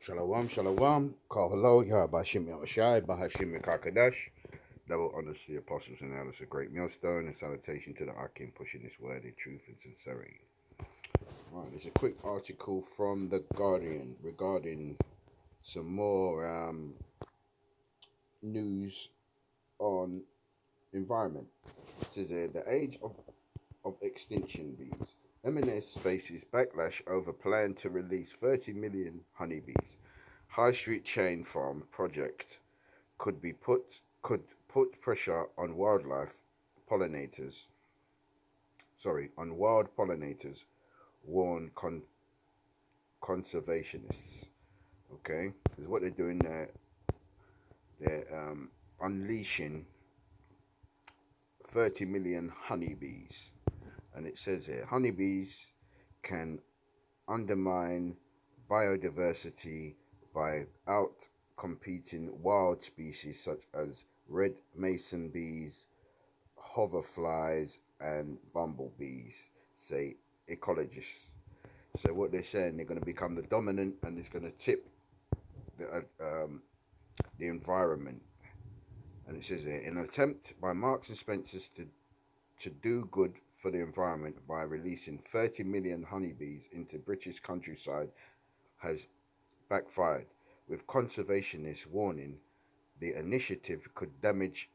Shalom, shalom. Call hello, Yahabashim Yahushai, Bahashim Kakadash. Double honors to the apostles and elders, a great millstone, and salutation to the Akim pushing this word in truth and sincerity. Right, there's a quick article from The Guardian regarding some more news on environment. It says here, the age of extinction bees. M&S faces backlash over plan to release 30 million honeybees. High Street chain farm project could be put pressure on pollinators. On wild pollinators, warn conservationists. Okay, because what they're doing they're unleashing 30 million honeybees, and it says here honeybees can undermine biodiversity by out competing wild species such as red mason bees, hoverflies, and bumblebees, say ecologists. So what they're saying, they're going to become the dominant, and it's going to tip the environment. And it says here, in an attempt by Marks and Spencers to do good for the environment by releasing 30 million honeybees into British countryside has backfired, with conservationists warning the initiative could damage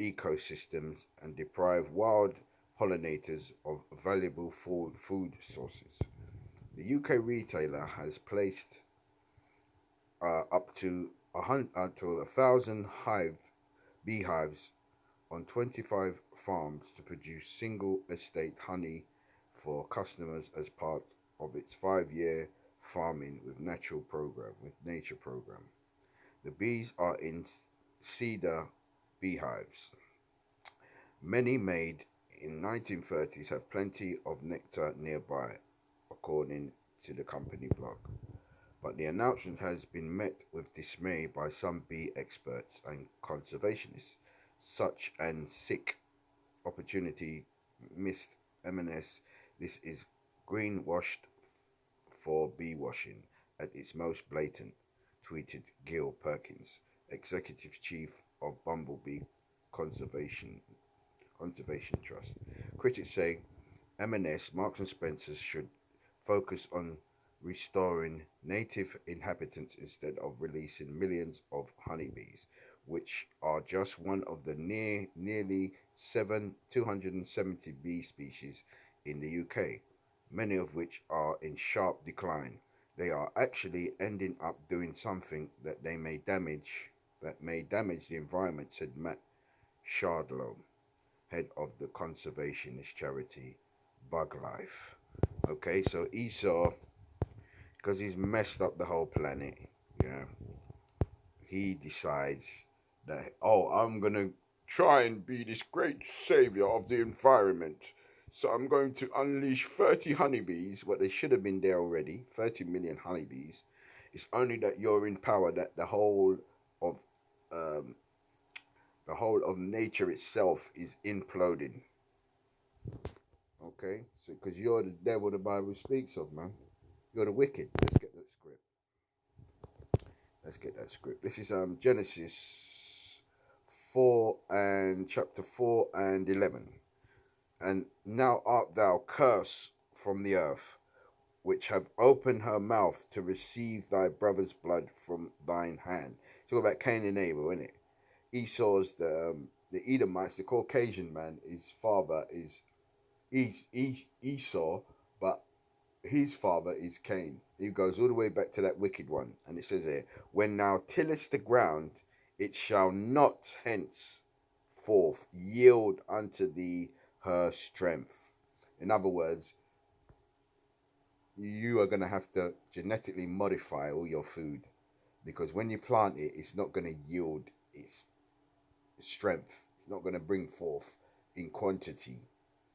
ecosystems and deprive wild pollinators of valuable food sources. The UK retailer has placed up to a thousand beehives on 25 farms to produce single estate honey for customers as part of its 5-year farming with nature program. The bees are in cedar beehives. Many made in 1930s have plenty of nectar nearby, according to the company blog. But the announcement has been met with dismay by some bee experts and conservationists. Such an sick opportunity missed M&S. This is greenwashed for bee washing at its most blatant, tweeted Gil Perkins, executive chief of Bumblebee Conservation Conservation Trust. Critics say M&S, Marks and Spencers should focus on restoring native inhabitants instead of releasing millions of honeybees, which are just one of the nearly 270 bee species in the UK, many of which are in sharp decline. They are actually ending up doing something that may damage the environment, said Matt Shardlow, head of the conservationist charity Bug Life. Okay, so Esau, because he's messed up the whole planet, yeah, he decides that, oh, I'm gonna try and be this great savior of the environment. So I'm going to unleash 30 honeybees, what they should have been there already, 30 million honeybees. It's only that you're in power that of um, the whole of nature itself is imploding. Okay, so because you're the devil the Bible speaks of, man. You're the wicked. Let's get that script. Let's get that script. This is Genesis 4 and chapter 4 and 11. And now art thou cursed from the earth, which have opened her mouth to receive thy brother's blood from thine hand. It's all about Cain and Abel, isn't it? Esau's the Edomites, the Caucasian man. His father is Esau, but his father is Cain. He goes all the way back to that wicked one. And it says here, when thou tillest the ground, it shall not henceforth yield unto thee her strength. In other words, you are going to have to genetically modify all your food, because when you plant it, it's not going to yield its strength. It's not going to bring forth in quantity,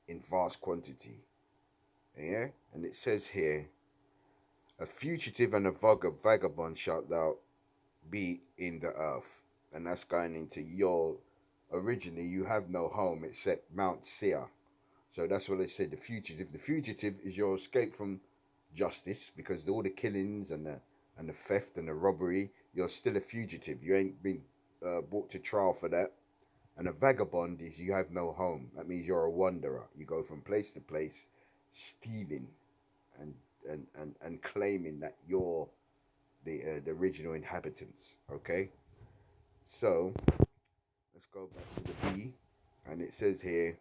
in vast quantity. Yeah? And it says here, a fugitive and a vagabond shalt thou be in the earth. And that's going into originally you have no home except Mount Seir. So that's what they said, the fugitive. The fugitive is your escape from justice, because all the killings and and the theft and the robbery, you're still a fugitive. You ain't been brought to trial for that. And a vagabond is you have no home. That means you're a wanderer. You go from place to place, stealing and and claiming that you're the original inhabitants. Okay, so let's go back to the B, and it says here,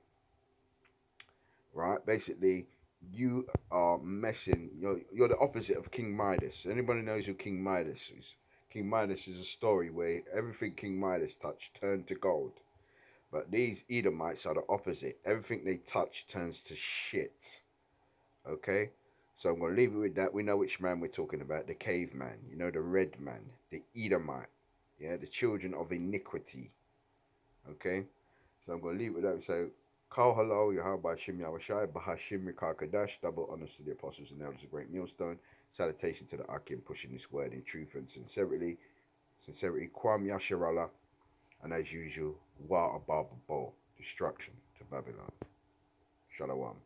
right? Basically, you are messing. You're the opposite of King Midas. Anybody knows who King Midas is? King Midas is a story where everything King Midas touched turned to gold. But these Edomites are the opposite. Everything they touch turns to shit. Okay? So I'm going to leave it with that. We know which man we're talking about. The caveman. You know, the red man. The Edomite. Yeah, the children of iniquity. Okay? So I'm going to leave it with that. So, Kal Halal, Yahweh Shim Yahweh Bahashim Kadash, double honors to the apostles and elders of Great Millstone. Salutation to the Akim pushing this word in truth and sincerity. Kwam Yasharallah. And as usual, Wa Ababa Bo, destruction to Babylon. Shalom.